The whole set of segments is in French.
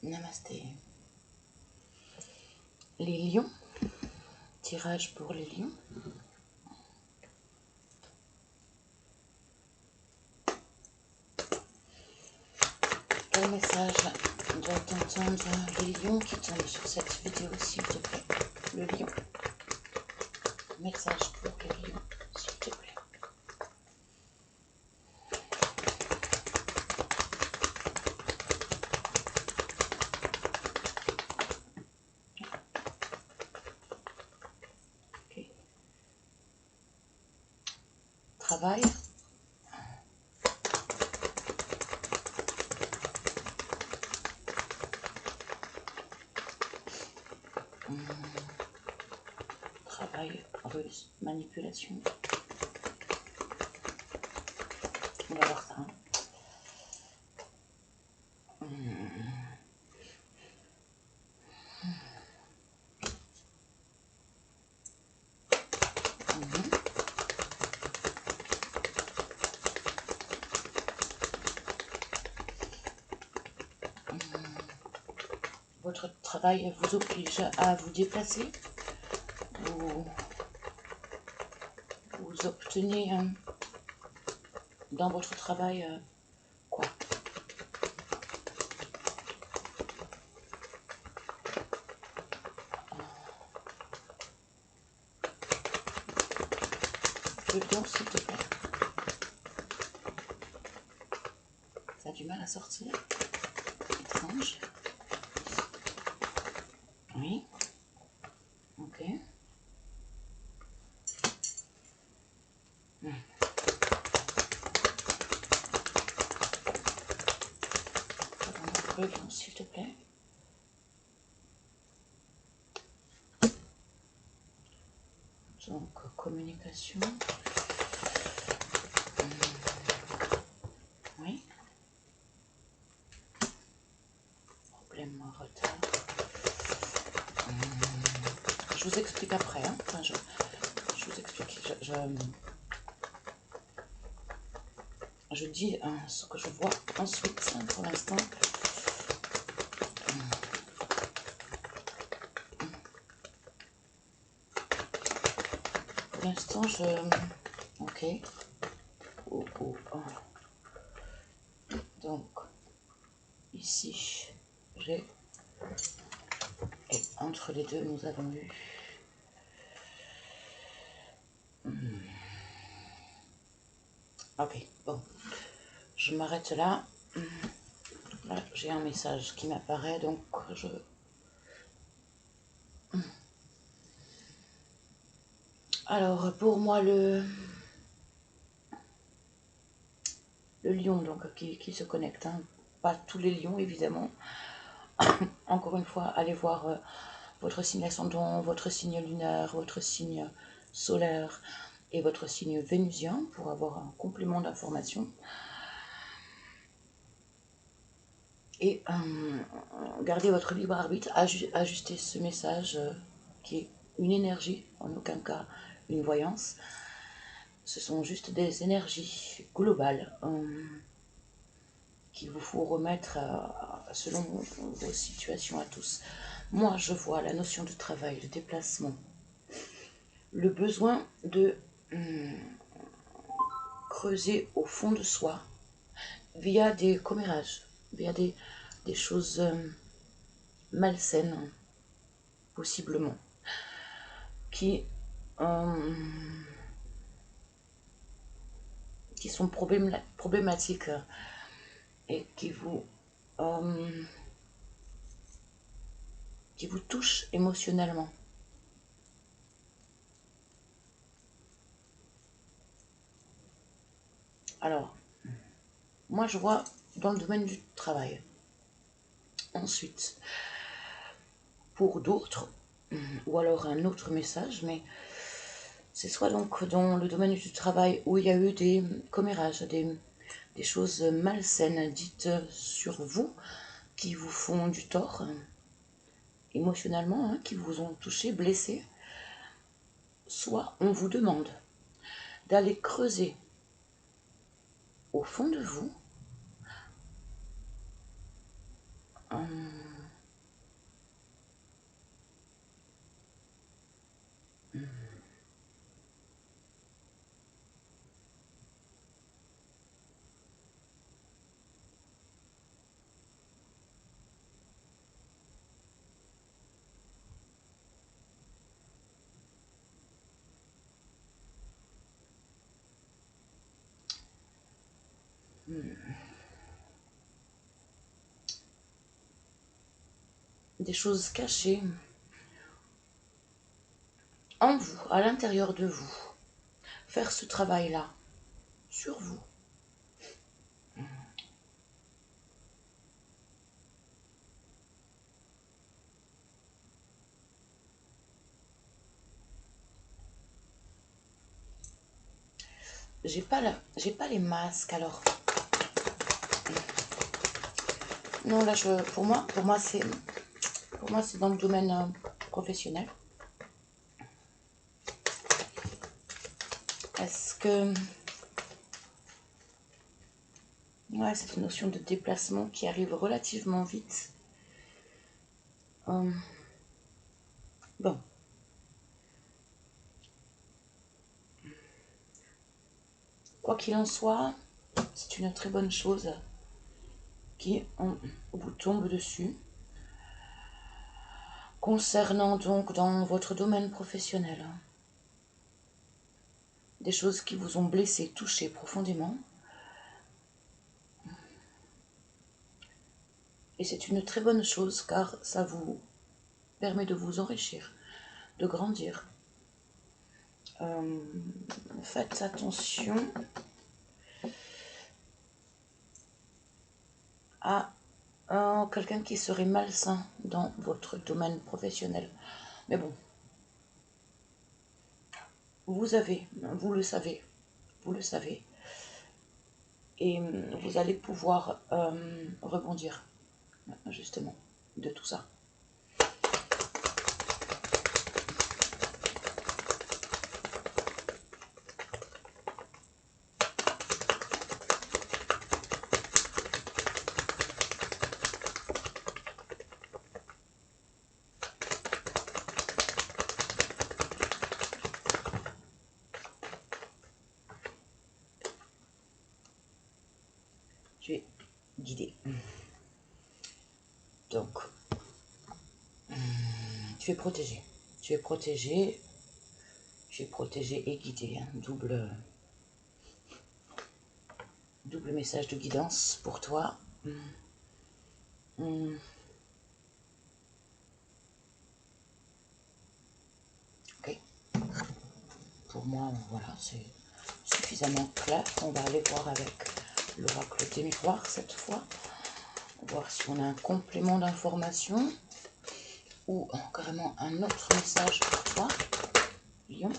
Namasté. Les lions. Tirage pour les lions. Quel message doit entendre les lions qui tombent sur cette vidéo, s'il te plaît? Le lion. Message pour les lions, s'il te plaît. Ok. Travail. Travail, ruse, manipulation. On va voir ça. Hein. Votre travail vous oblige à vous déplacer. Vous obtenez dans votre travail quoi? Le lion, s'il te plaît. Ça a du mal à sortir. Étrange. Oui. Ok. Le lion, s'il te plaît. Donc, communication. Oui. Problème en retard. Je vous explique après. Hein. Enfin, je vous explique. Je dis ce que je vois ensuite. Hein, pour l'instant. Pour l'instant, ok. Donc, ici, j'ai... Et entre les deux, nous avons eu... Ok, bon. Je m'arrête là. Là, j'ai un message qui m'apparaît, donc je... Alors, pour moi, le lion, donc, qui se connecte, hein. Pas tous les lions, évidemment. Encore une fois, allez voir votre signe ascendant, votre signe lunaire, votre signe solaire et votre signe vénusien pour avoir un complément d'information. Et gardez votre libre arbitre, ajustez ce message qui est une énergie, en aucun cas une voyance. Ce sont juste des énergies globales qu'il vous faut remettre selon vos situations à tous. Moi, je vois la notion de travail, de déplacement, le besoin de creuser au fond de soi via des commérages, via des choses malsaines, possiblement, qui sont problématiques et qui vous touchent émotionnellement. Alors, moi je vois dans le domaine du travail. Ensuite, pour d'autres, ou alors un autre message, mais c'est soit donc dans le domaine du travail où il y a eu des commérages, des choses malsaines dites sur vous, qui vous font du tort, émotionnellement, hein, qui vous ont touché, blessé, soit on vous demande d'aller creuser au fond de vous des choses cachées en vous, à l'intérieur de vous. Faire ce travail-là sur vous. J'ai pas les masques alors. Non là pour moi c'est dans le domaine professionnel. Est-ce que ouais, c'est une notion de déplacement qui arrive relativement vite. Bon. Quoi qu'il en soit, c'est une très bonne chose qui vous tombe dessus. Concernant donc dans votre domaine professionnel, des choses qui vous ont blessé, touché profondément. Et c'est une très bonne chose car ça vous permet de vous enrichir, de grandir. Faites attention à quelqu'un qui serait malsain dans votre domaine professionnel. Mais bon, vous le savez, et vous allez pouvoir rebondir justement de tout ça. Tu es guidé. Donc, tu es protégé. Tu es protégé. Tu es protégé et guidé. Double message de guidance pour toi. Ok. Pour moi, voilà, c'est suffisamment clair. On va aller voir avec l'oracle des miroirs cette fois. Voir si on a un complément d'information ou carrément un autre message pour toi. Lion,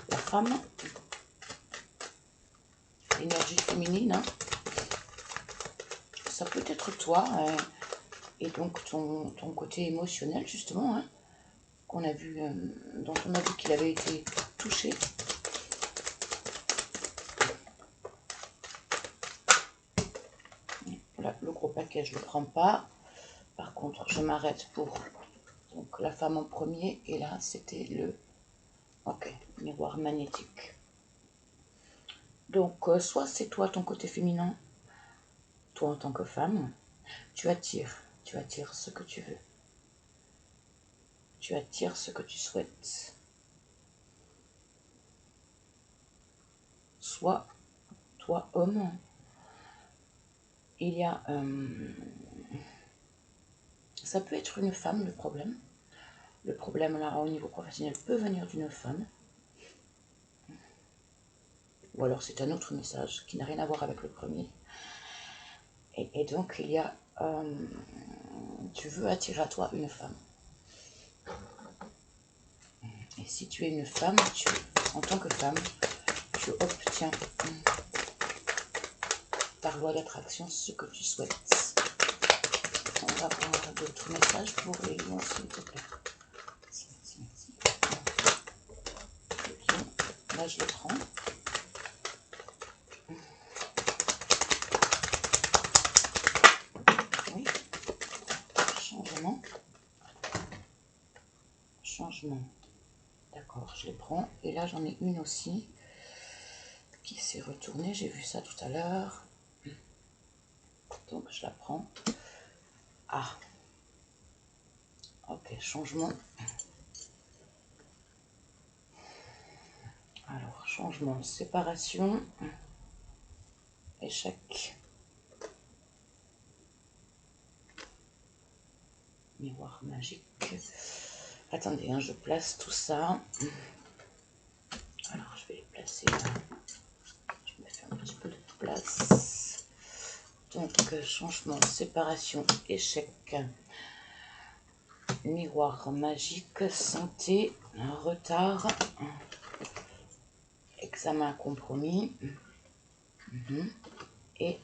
la femme, l'énergie féminine, hein. Ça peut être toi et donc ton côté émotionnel justement, hein, qu'on a vu, dont on a vu qu'il avait été touché. Là, le gros paquet je le prends pas. Par contre, je m'arrête pour donc la femme en premier et là c'était le miroir magnétique. Donc soit c'est toi ton côté féminin, toi en tant que femme, tu attires ce que tu veux. Tu attires ce que tu souhaites. Soit toi homme, il y a ça peut être une femme le problème. Le problème là au niveau professionnel peut venir d'une femme. Ou alors c'est un autre message qui n'a rien à voir avec le premier. Et donc il y a tu veux attirer à toi une femme. Et si tu es une femme, en tant que femme, tu obtiens par loi d'attraction ce que tu souhaites. On va prendre d'autres messages pour les lions, s'il te plaît. Merci. Là, je le prends. Oui. Changement. D'accord, je les prends. Et là, j'en ai une aussi qui s'est retournée. J'ai vu ça tout à l'heure. Donc, je la prends. Ah. Ok, changement. Alors, changement, séparation. échec. Miroir magique. Attendez, hein, je place tout ça. Alors, je vais les placer là. Je me fais un petit peu de place. Donc, changement, séparation, échec. Miroir magique, santé, retard, examen compromis, et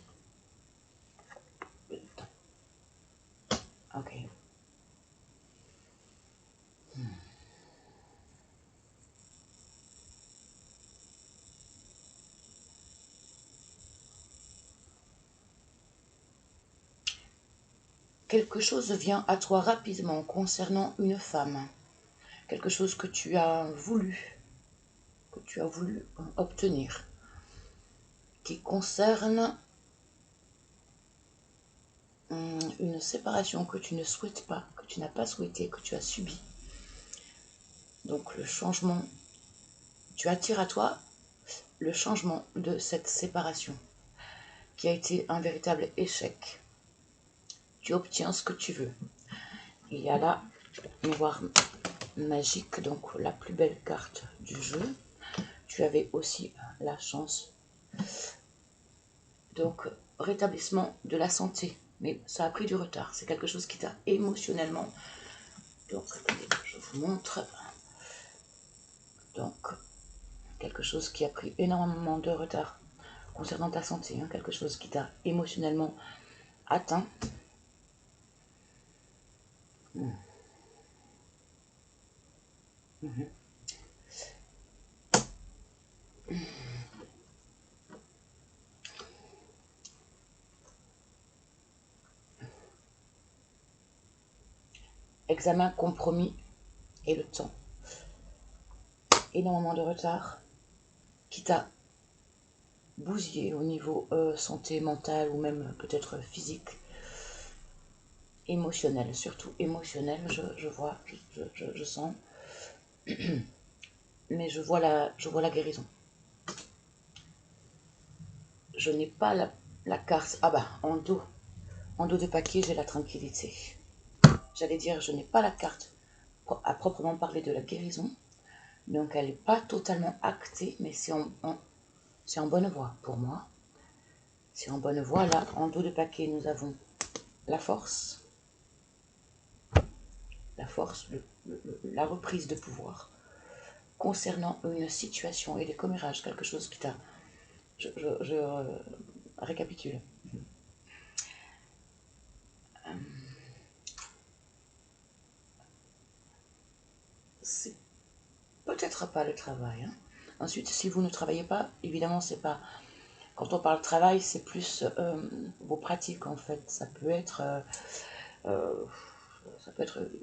le temps. Ok. Quelque chose vient à toi rapidement concernant une femme. Quelque chose que tu as voulu obtenir, qui concerne une séparation que tu ne souhaites pas, que tu n'as pas souhaité, que tu as subi. Donc le changement, tu attires à toi le changement de cette séparation, qui a été un véritable échec. Tu obtiens ce que tu veux. Il y a là, miroir magique, donc la plus belle carte du jeu. Tu avais aussi la chance. Donc, rétablissement de la santé. Mais ça a pris du retard. C'est quelque chose qui t'a émotionnellement... Donc, attendez, je vous montre. Donc, quelque chose qui a pris énormément de retard concernant ta santé. Hein, quelque chose qui t'a émotionnellement atteint. Examen compromis et le temps. Énormément de retard qui t'a bousillé au niveau santé mentale ou même peut-être physique, émotionnel, surtout émotionnel, je vois, je sens, mais je vois la guérison. Je n'ai pas la carte, ah bah en dos de paquet j'ai la tranquillité. J'allais dire je n'ai pas la carte à proprement parler de la guérison, donc elle n'est pas totalement actée, mais c'est en bonne voie pour moi. C'est en bonne voie. Là, en dos de paquet, nous avons la force, la reprise de pouvoir concernant une situation et des commérages, quelque chose qui t'a... Je récapitule. C'est peut-être pas le travail. Hein. Ensuite, si vous ne travaillez pas, évidemment, c'est pas... Quand on parle travail, c'est plus vos pratiques, en fait. Ça peut être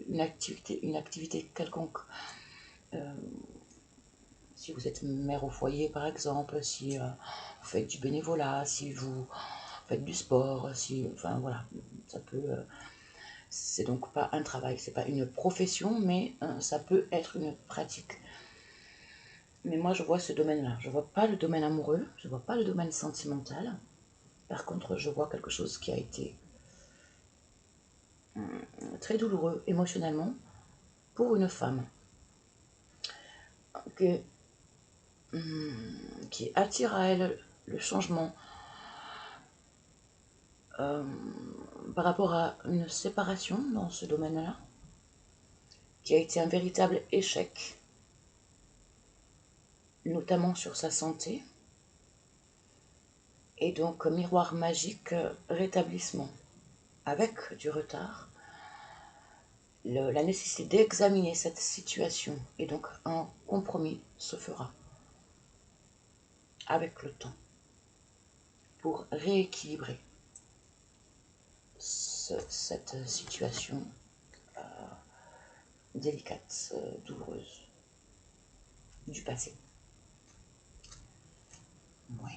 une activité quelconque. Si vous êtes mère au foyer, par exemple, si vous faites du bénévolat, si vous faites du sport, enfin voilà, ça peut... c'est donc pas un travail, c'est pas une profession, mais ça peut être une pratique. Mais moi, je vois ce domaine-là. Je vois pas le domaine amoureux, je vois pas le domaine sentimental. Par contre, je vois quelque chose qui a été très douloureux émotionnellement pour une femme qui attire à elle le changement par rapport à une séparation dans ce domaine-là, qui a été un véritable échec, notamment sur sa santé. Et donc, miroir magique, rétablissement, avec du retard, la nécessité d'examiner cette situation, et donc un compromis se fera avec le temps pour rééquilibrer cette situation délicate, douloureuse du passé. Oui.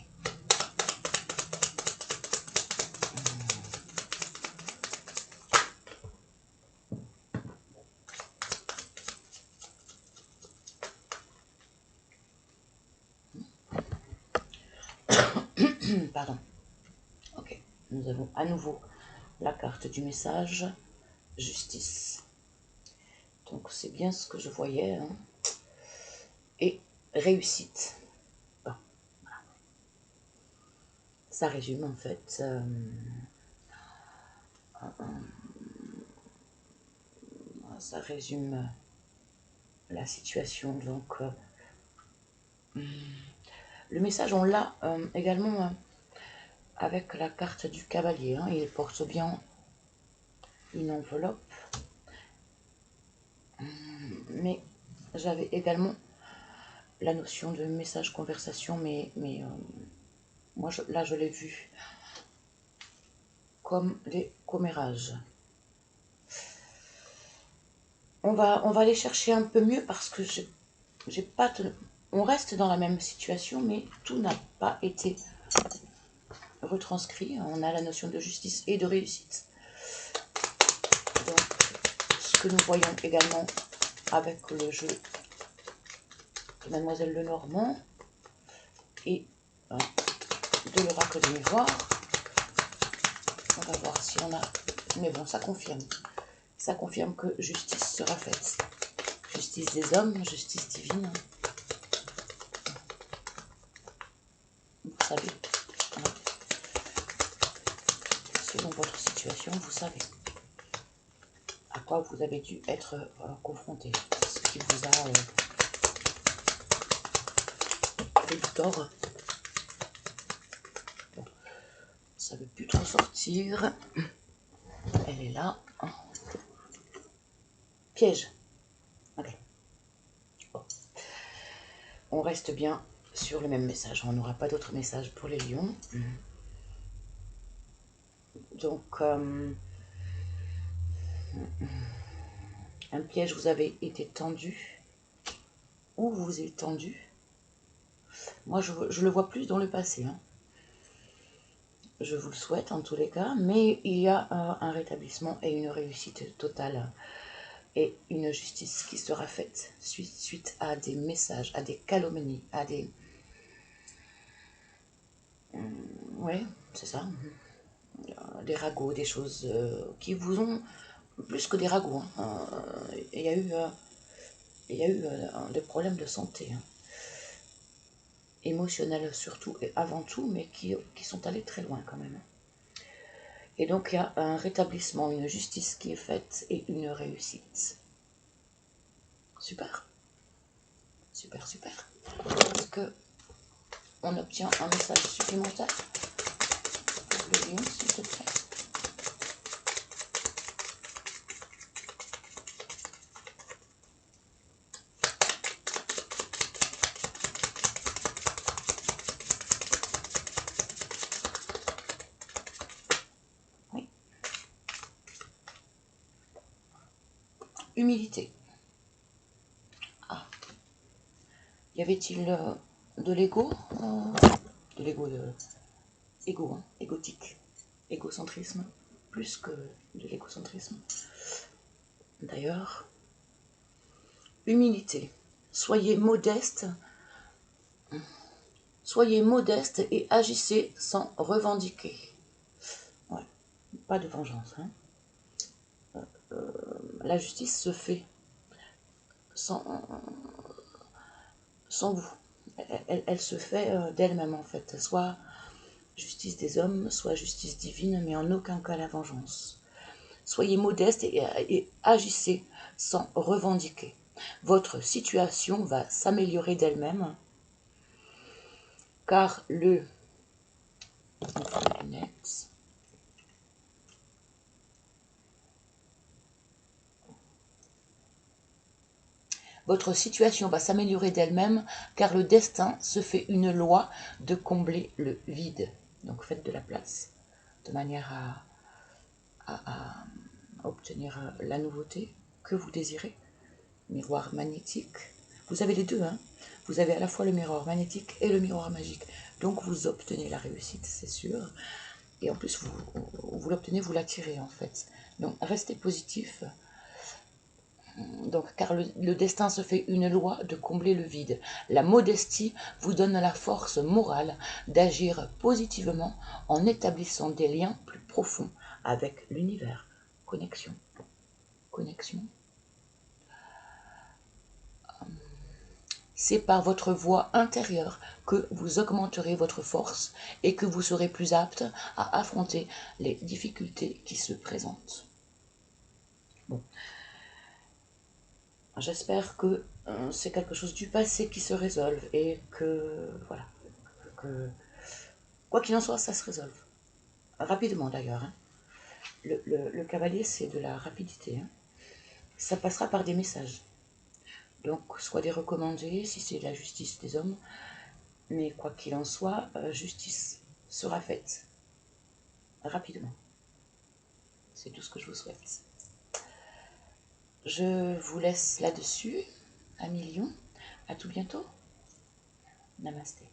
Pardon. nous avons à nouveau la carte du message, justice. Donc c'est bien ce que je voyais. Hein. Et réussite. Bon, voilà. Ça résume en fait ça résume la situation. Donc le message on l'a également avec la carte du cavalier. Hein. Il porte bien une enveloppe. Mais j'avais également la notion de message conversation, mais moi là je l'ai vu comme les commérages. On va aller chercher un peu mieux parce que j'ai pas on reste dans la même situation, mais tout n'a pas été retranscrit. On a la notion de justice et de réussite. Donc, ce que nous voyons également avec le jeu de Mademoiselle Lenormand et de l'oracle des miroirs. On va voir si on a... Mais bon, ça confirme. Ça confirme que justice sera faite. Justice des hommes, justice divine. Vous savez, selon votre situation, vous savez à quoi vous avez dû être confronté. Ce qui vous a fait du tort. Bon, ça ne veut plus trop sortir. Elle est là. Piège. Ok. Bon. On reste bien sur le même message. On n'aura pas d'autres messages pour les lions. Donc, un piège, vous avez été tendu. Où vous êtes tendu. Moi, je le vois plus dans le passé. Hein. Je vous le souhaite en tous les cas. Mais il y a un rétablissement et une réussite totale. Et une justice qui sera faite suite à des messages, à des calomnies, à des... ouais, c'est ça. Des ragots, des choses qui vous ont... Plus que des ragots. Hein. Il y a eu des problèmes de santé. Hein. Émotionnels surtout et avant tout, mais qui sont allés très loin quand même. Et donc il y a un rétablissement, une justice qui est faite et une réussite. Super. Super, super. Est-ce que on obtient un message supplémentaire pour le lion, s'il te plaît? Oui. Humilité. Ah. Y avait-il de l'ego de l'ego égo, hein, égotique, égocentrisme, plus que de l'égocentrisme. D'ailleurs, humilité. Soyez modeste et agissez sans revendiquer. Ouais, pas de vengeance. Hein. La justice se fait sans vous. Elle se fait d'elle-même en fait. Soit justice des hommes, soit justice divine, mais en aucun cas la vengeance. Soyez modeste et agissez sans revendiquer. Votre situation va s'améliorer d'elle-même, car le votre situation va s'améliorer d'elle-même, car le destin se fait une loi de combler le vide. Donc faites de la place, de manière à obtenir la nouveauté que vous désirez. Miroir magnétique. Vous avez les deux, hein. Vous avez à la fois le miroir magnétique et le miroir magique. Donc vous obtenez la réussite, c'est sûr. Et en plus, vous l'obtenez, vous l'attirez en fait. Donc restez positif. Donc, car le destin se fait une loi de combler le vide. La modestie vous donne la force morale d'agir positivement en établissant des liens plus profonds avec l'univers. Connexion. Connexion. C'est par votre voix intérieure que vous augmenterez votre force et que vous serez plus apte à affronter les difficultés qui se présentent. Bon. J'espère que c'est quelque chose du passé qui se résolve et que, voilà, que, quoi qu'il en soit, ça se résolve. Rapidement d'ailleurs. Hein. Le cavalier, c'est de la rapidité. Hein. Ça passera par des messages. Donc, soit des recommandés, si c'est la justice des hommes, mais quoi qu'il en soit, justice sera faite rapidement. C'est tout ce que je vous souhaite. Je vous laisse là-dessus, à millions. À tout bientôt. Namasté.